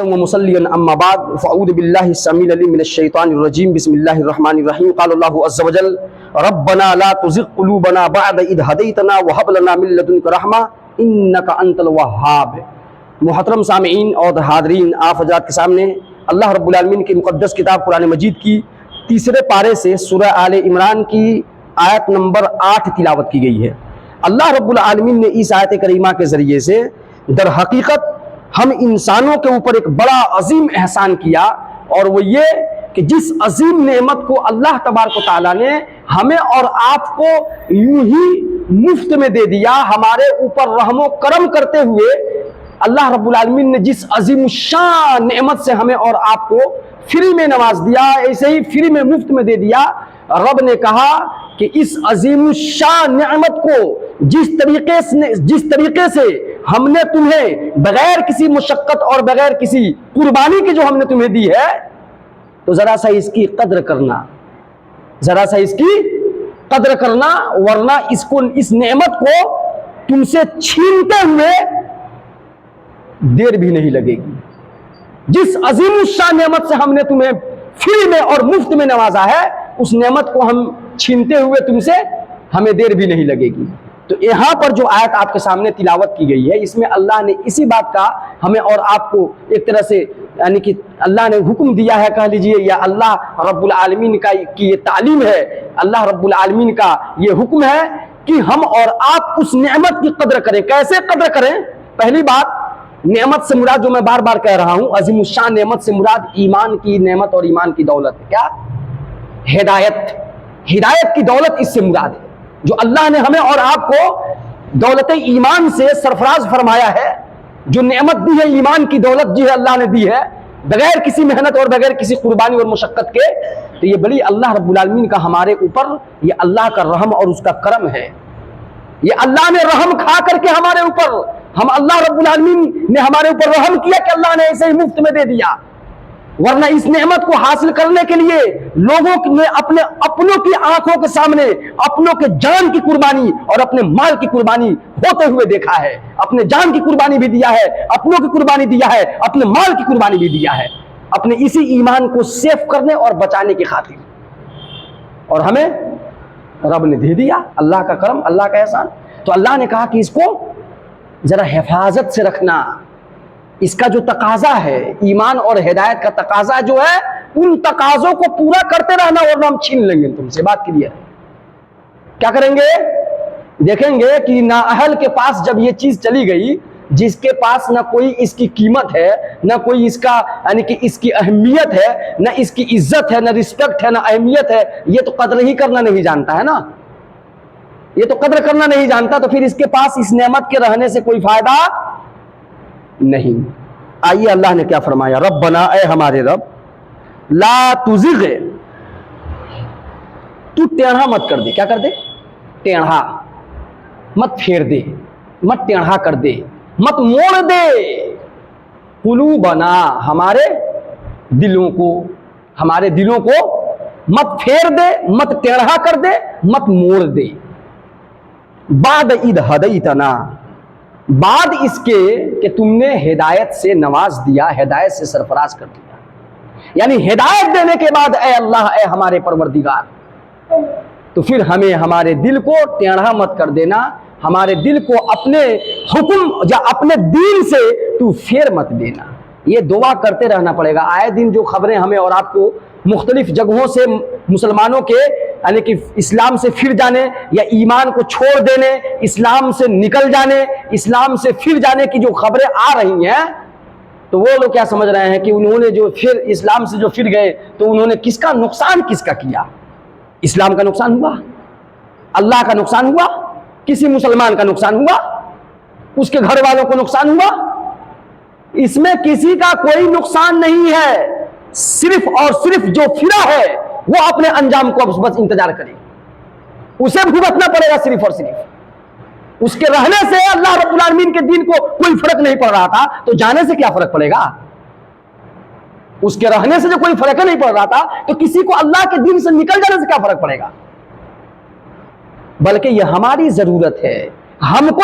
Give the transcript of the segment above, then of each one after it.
ومصليا اما بعد فاعوذ بالله السميع العليم من الشيطان الرجيم بسم الله الرحمن الرحيم قال الله عز وجل ربنا لا تزغ قلوبنا بعد إذ هديتنا وهب لنا من لدنك رحمة انك انت الوهاب۔ محترم سامعین اور حاضرین، آپ حضرات کے سامنے اللہ رب العالمین کی مقدس کتاب قرآن مجید کی تیسرے پارے سے سورہ آل عمران کی آیت نمبر 8 تلاوت کی گئی ہے۔ اللہ رب العالمین نے اس آیت کریمہ کے ذریعے سے در حقیقت ہم انسانوں کے اوپر ایک بڑا عظیم احسان کیا، اور وہ یہ کہ جس عظیم نعمت کو اللہ تبارک و تعالیٰ نے ہمیں اور آپ کو یوں ہی مفت میں دے دیا، ہمارے اوپر رحم و کرم کرتے ہوئے اللہ رب العالمین نے جس عظیم الشان نعمت سے ہمیں اور آپ کو فری میں نواز دیا، ایسے ہی فری میں مفت میں دے دیا۔ رب نے کہا کہ اس عظیم الشان نعمت کو جس طریقے سے ہم نے تمہیں بغیر کسی مشقت اور بغیر کسی قربانی کے جو ہم نے تمہیں دی ہے، تو ذرا سا اس کی قدر کرنا، ذرا سا اس کی قدر کرنا، ورنہ اس نعمت کو تم سے چھینتے ہوئے دیر بھی نہیں لگے گی۔ جس عظیم الشان نعمت سے ہم نے تمہیں فری میں اور مفت میں نوازا ہے، اس نعمت کو ہم چھینتے ہوئے تم سے ہمیں دیر بھی نہیں لگے گی۔ تو یہاں پر جو آیت آپ کے سامنے تلاوت کی گئی ہے، اس میں اللہ نے اسی بات کا ہمیں اور آپ کو ایک طرح سے یعنی کہ اللہ نے حکم دیا ہے، کہہ لیجئے، یا اللہ رب العالمین کی یہ تعلیم ہے، اللہ رب العالمین کا یہ حکم ہے کہ ہم اور آپ اس نعمت کی قدر کریں۔ کیسے قدر کریں؟ پہلی بات، نعمت سے مراد جو میں بار بار کہہ رہا ہوں، عظیم الشان نعمت سے مراد ایمان کی نعمت اور ایمان کی دولت ہے۔ کیا؟ ہدایت کی دولت اس سے مراد ہے، جو اللہ نے ہمیں اور آپ کو دولت ایمان سے سرفراز فرمایا ہے، جو نعمت دی ہے، ایمان کی دولت جو ہے اللہ نے دی ہے بغیر کسی محنت اور بغیر کسی قربانی اور مشقت کے، تو یہ بڑی اللہ رب العالمین کا ہمارے اوپر یہ اللہ کا رحم اور اس کا کرم ہے۔ یہ اللہ نے رحم کھا کر کے ہمارے اوپر، ہم اللہ رب العالمین نے ہمارے اوپر رحم کیا کہ اللہ نے ایسے ہی مفت میں دے دیا، ورنہ اس نعمت کو حاصل کرنے کے لیے لوگوں نے اپنوں کی آنکھوں کے سامنے اپنوں کے جان کی قربانی اور اپنے مال کی قربانی ہوتے ہوئے دیکھا ہے۔ اپنے جان کی قربانی بھی دیا ہے، اپنوں کی قربانی دیا ہے، اپنے مال کی قربانی بھی دیا ہے، اپنے اسی ایمان کو سیف کرنے اور بچانے کی خاطر، اور ہمیں رب نے دے دیا۔ اللہ کا کرم، اللہ کا احسان۔ تو اللہ نے کہا کہ اس کو ذرا حفاظت سے رکھنا، اس کا جو تقاضا ہے، ایمان اور ہدایت کا تقاضا جو ہے، ان تقاضوں کو پورا کرتے رہنا، ورنہ ہم چھین لیں گے تم سے۔ بات کلیئر ہے؟ کیا کریں گے؟ دیکھیں گے کہ نااہل کے پاس جب یہ چیز چلی گئی، جس کے پاس نہ کوئی اس کی قیمت ہے، نہ کوئی اس کا یعنی کہ اس کی اہمیت ہے، نہ اس کی عزت ہے، نہ رسپیکٹ ہے، نہ اہمیت ہے، یہ تو قدر ہی کرنا نہیں جانتا ہے نا، یہ تو قدر کرنا نہیں جانتا، تو پھر اس کے پاس اس نعمت کے رہنے سے کوئی فائدہ نہیں۔ آئیے اللہ نے کیا فرمایا، ربنا، اے ہمارے رب، لا تزغ، تو ٹیڑھا مت کر دے۔ کیا کر دے؟ ٹیڑھا مت پھیر دے، مت ٹیڑھا کر دے، مت موڑ دے، قلوبنا، ہمارے دلوں کو مت پھیر دے، مت ٹیڑھا کر دے، مت موڑ دے، بعد اذ ہدیتنا، بعد اس کے کہ تم نے ہدایت سے نواز دیا، ہدایت سے سرفراز کر دیا، یعنی ہدایت دینے کے بعد اے اللہ، اے ہمارے پروردگار، تو پھر ہمیں ہمارے دل کو ٹیڑھا مت کر دینا، ہمارے دل کو اپنے حکم یا اپنے دین سے تو پھیر مت دینا۔ یہ دعا کرتے رہنا پڑے گا۔ آئے دن جو خبریں ہمیں اور آپ کو مختلف جگہوں سے مسلمانوں کے یعنی کہ اسلام سے پھر جانے یا ایمان کو چھوڑ دینے، اسلام سے نکل جانے، اسلام سے پھر جانے کی جو خبریں آ رہی ہیں، تو وہ لوگ کیا سمجھ رہے ہیں کہ انہوں نے جو پھر اسلام سے جو پھر گئے تو انہوں نے کس کا نقصان کس کا کیا؟ اسلام کا نقصان ہوا؟ اللہ کا نقصان ہوا؟ کسی مسلمان کا نقصان ہوا؟ اس کے گھر والوں کو نقصان ہوا؟ اس میں کسی کا کوئی نقصان نہیں ہے، صرف اور صرف جو پھرا ہے وہ اپنے انجام کو بس انتظار کرے، اسے بھگتنا پڑے گا صرف اور صرف۔ اس کے رہنے سے اللہ رب العالمین کے دین کو کوئی فرق نہیں پڑ رہا تھا، تو جانے سے کیا فرق پڑے گا؟ اس کے رہنے سے جو کوئی فرق نہیں پڑ رہا تھا، تو کسی کو اللہ کے دین سے نکل جانے سے کیا فرق پڑے گا؟ بلکہ یہ ہماری ضرورت ہے، ہم کو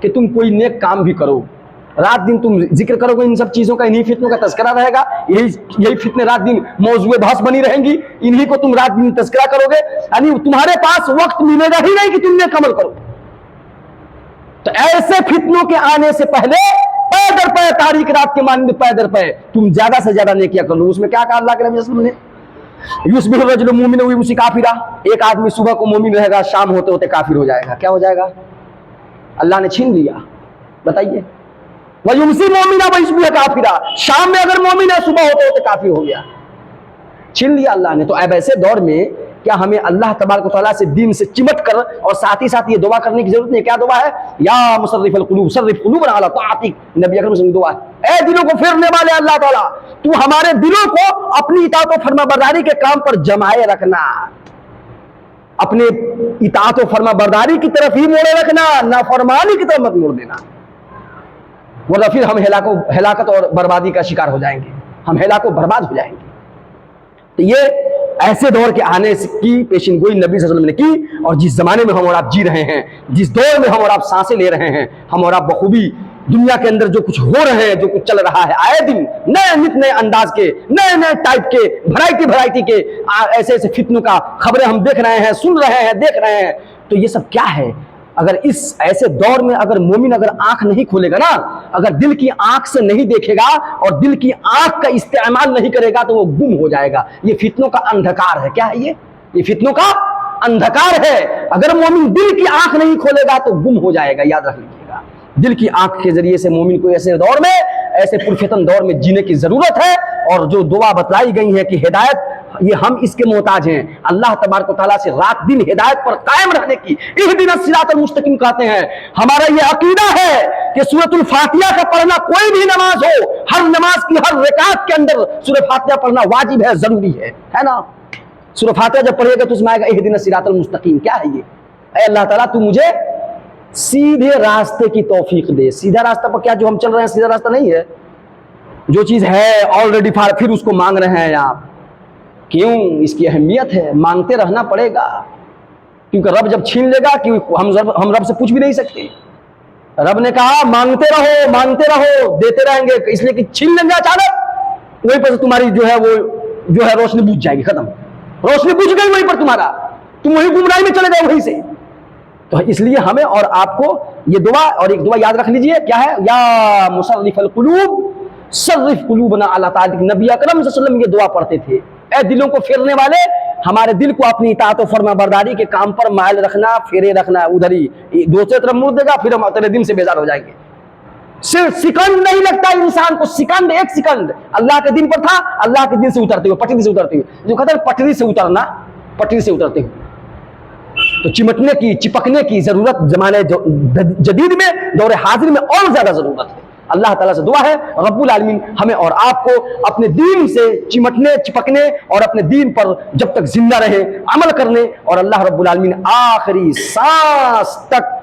کہ تم کوئی نیک کام بھی کرو, رات دن تم ذکر کرو گے ان سب چیزوں کا, انہی فتنوں کا تذکرہ رہے گا, یہی فتنے رات دن موضوع بحث بنی رہیں گی, انہی کو تم رات دن تذکرہ کرو گے, یعنی تمہارے پاس وقت ملے گا ہی نہیں کہ تم نیک عمل کرو. تو ایسے فتنوں کے آنے سے پہلے پے در پے تاریک رات کے مانند پے در پے تم زیادہ سے زیادہ نیکیاں کر لو. اس میں کیا کہا اللہ کے نبی صلی اللہ علیہ وسلم نے, یصبح الرجل مومنا ویمسی کافرا, ایک آدمی صبح کو مومن رہے گا, شام ہوتے ہوتے کافر ہو جائے گا. کیا ہو جائے گا؟ اللہ نے چھین لیا. بتائیے, ویمسی مومنا ویصبح کافرا, شام میں اگر مومن ہے صبح ہوتے ہوتے کافر ہو گیا, چھین لیا اللہ نے. تو اب ایسے دور میں کیا ہمیں اللہ تبارک و تعالیٰ سے دین سے چمٹ کر اور ساتھ ہی ساتھ یہ دعا کرنے کی ضرورت نہیں؟ کیا دعا ہے؟ یا مصرف القلوب صرف قلوبنا علی طاعتک, نبی اکرم صلی اللہ علیہ وسلم دعا ہے, اے دلوں کو پھیرنے والے اللہ تعالیٰ, تو ہمارے دلوں کو اپنی اطاعت و فرما برداری کے کام پر جمائے رکھنا, اپنے اطاعت و فرما برداری کی طرف ہی موڑے رکھنا, نافرمانی کی طرف مت موڑ دینا, ورنہ پھر ہم ہلاکت اور بربادی کا شکار ہو جائیں گے, ہم ہلاک و برباد ہو جائیں گے. تو یہ ایسے دور کے آنے کی پیشن گوئی نبی صلی اللہ علیہ وسلم نے کی, اور جس زمانے میں ہم اور آپ جی رہے ہیں, جس دور میں ہم اور آپ سانسیں لے رہے ہیں, ہم اور آپ بخوبی دنیا کے اندر جو کچھ ہو رہے ہیں, جو کچھ چل رہا ہے, آئے دن نئے نت نئے انداز کے, نئے نئے ٹائپ کے, ورائٹی کے ایسے ایسے فتنوں کا خبریں ہم دیکھ رہے ہیں, سن رہے ہیں, دیکھ رہے ہیں. تو یہ سب کیا ہے؟ اگر اس ایسے دور میں اگر مومن اگر آنکھ نہیں کھولے گا نا, اگر دل کی آنکھ سے نہیں دیکھے گا اور دل کی آنکھ کا استعمال نہیں کرے گا, تو وہ گم ہو جائے گا. یہ فتنوں کا اندھکار ہے. کیا ہے یہ فتنوں کا اندھکار ہے. اگر مومن دل کی آنکھ نہیں کھولے گا تو گم ہو جائے گا, یاد رکھ لیجیے گا. دل کی آنکھ کے ذریعے سے مومن کو ایسے دور میں, ایسے پرفتن دور میں جینے کی ضرورت ہے. اور جو دعا بتلائی گئی ہے کہ ہدایت, یہ ہم اس کے محتاج ہیں. اللہ تبارک و تعالیٰ سے رات دن ہدایت پر قائم رہنے کی اہدنا الصراط المستقیم کہتے ہیں. ہمارا یہ عقیدہ ہے کہ سورۃ الفاتحہ کا پڑھنا, کوئی بھی نماز ہو, ہر نماز کی ہر رکعت کے اندر سورۃ فاتحہ پڑھنا واجب ہے, ضروری ہے نا. سورۃ فاتحہ جب پڑھے گا تو اس میں آئے گا اہدنا الصراط المستقیم. کیا ہے یہ؟ اے اللہ تعالیٰ تو مجھے سیدھے راستے کی توفیق دے. سیدھا راستہ پر کیا جو ہم چل رہے ہیں سیدھا راستہ نہیں ہے. جو چیز ہے آلریڈی پھر اس کو مانگ رہے ہیں آپ. کیوں؟ اس کی اہمیت ہے, مانگتے رہنا پڑے گا, کیونکہ رب جب چھین لے گا کہ ہم رب سے پوچھ بھی نہیں سکتے. رب نے کہا مانگتے رہو دیتے رہیں گے, اس لیے کہ چھین لیں گے اچانک, وہیں پر تمہاری جو ہے روشنی بجھ جائے گی, ختم. روشنی بجھ گئی وہیں پر تمہارا, تم وہی گمراہی میں چلے گئے وہیں سے. تو اس لیے ہمیں اور آپ کو یہ دعا, اور ایک دعا یاد رکھ لیجئے, کیا ہے؟ یا مصرف القلوب صرف قلوبنا علی طاعتک. نبی اکرم صلی اللہ علیہ وسلم یہ دعا پڑھتے تھے, اے دلوں کو پھیرنے والے, ہمارے دل کو اپنی اطاعت و فرما برداری کے کام پر مائل رکھنا, پھیرے رکھنا, ادھر ہی دوسرے طرف مڑ دے گا, پھر ہم تیرے دن سے بیزار ہو جائیں گے. صرف سیکنڈ نہیں لگتا انسان کو, سیکنڈ, ایک سیکنڈ اللہ کے دن پر تھا, اللہ کے دن سے اترتے ہوئے, پٹری سے اترتے ہوئے, جو کہتے ہیں پٹری سے اترنا, پٹری سے اترتے ہوئے. تو چمٹنے کی, چپکنے کی ضرورت زمانے جدید میں, دور حاضر میں اور زیادہ ضرورت ہے. اللہ تعالیٰ سے دعا ہے رب العالمین ہمیں اور آپ کو اپنے دین سے چمٹنے, چپکنے اور اپنے دین پر جب تک زندہ رہے عمل کرنے, اور اللہ رب العالمین آخری سانس تک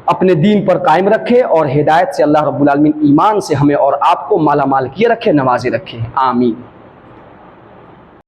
اپنے دین پر قائم رکھے, اور ہدایت سے اللہ رب العالمین ایمان سے ہمیں اور آپ کو مالا مال کیے رکھے, نوازے رکھے. آمین.